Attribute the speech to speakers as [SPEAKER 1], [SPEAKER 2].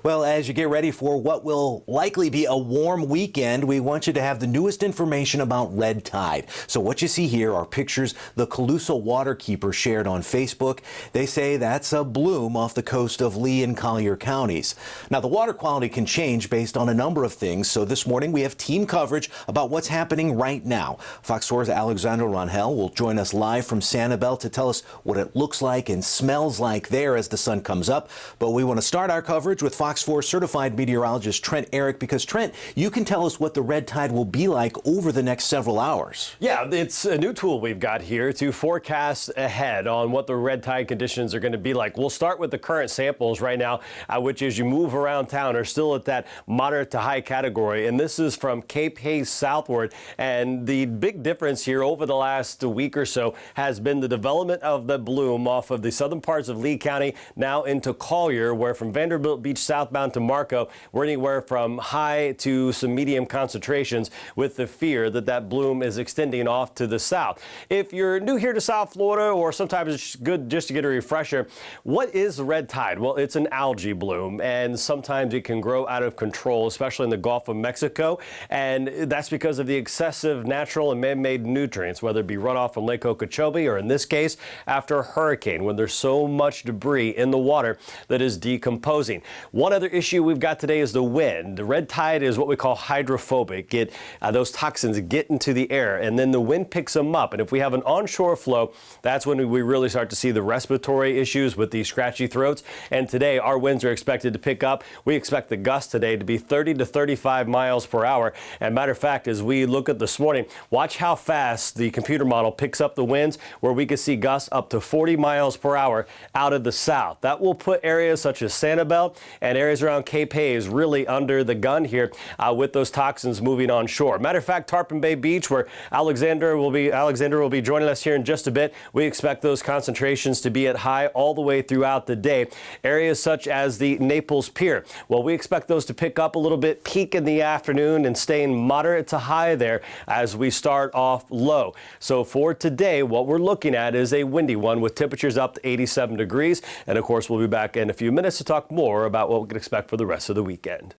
[SPEAKER 1] Well, as you get ready for what will likely be a warm weekend, we want you to have the newest information about red tide. So what you see here are pictures the Colusa waterkeeper shared on Facebook. They say that's a bloom off the coast of Lee and Collier counties. Now, the water quality can change based on a number of things. So this morning we have team coverage about what's happening right now. Fox 4's Alexander Rangel will join us live from Sanibel to tell us what it looks like and smells like there as the sun comes up. But we want to start our coverage with Fox 4 certified meteorologist Trent Eric, because Trent, you can tell us what the red tide will be like over the next several hours.
[SPEAKER 2] Yeah, it's a new tool we've got here to forecast ahead on what the red tide conditions are going to be like. We'll start with the current samples right now, which as you move around town are still at that moderate to high category. And this is from Cape Hayes southward. And the big difference here over the last week or so has been the development of the bloom off of the southern parts of Lee County now into Collier, where from Vanderbilt Beach southbound to Marco, we're anywhere from high to some medium concentrations, with the fear that that bloom is extending off to the south. If you're new here to South Florida, or sometimes it's good just to get a refresher, what is red tide? Well, it's an algae bloom, and sometimes it can grow out of control, especially in the Gulf of Mexico. And that's because of the excessive natural and man-made nutrients, whether it be runoff from Lake Okeechobee, or in this case, after a hurricane, when there's so much debris in the water that is decomposing. One other issue we've got today is the wind. The red tide is what we call hydrophobic. Those toxins get into the air, and then the wind picks them up. And if we have an onshore flow, that's when we really start to see the respiratory issues with the scratchy throats. And today, our winds are expected to pick up. We expect the gusts today to be 30 to 35 miles per hour. And matter of fact, as we look at this morning, watch how fast the computer model picks up the winds, where we could see gusts up to 40 miles per hour out of the south. That will put areas such as Sanibel and areas around Cape Hayes really under the gun here with those toxins moving on shore. Matter of fact, Tarpon Bay Beach, where Alexander will be joining us here in just a bit, we expect those concentrations to be at high all the way throughout the day. Areas such as the Naples Pier, well, we expect those to pick up a little bit, peak in the afternoon, and staying moderate to high there as we start off low. So for today, what we're looking at is a windy one with temperatures up to 87 degrees. And of course, we'll be back in a few minutes to talk more about what we can expect for the rest of the weekend.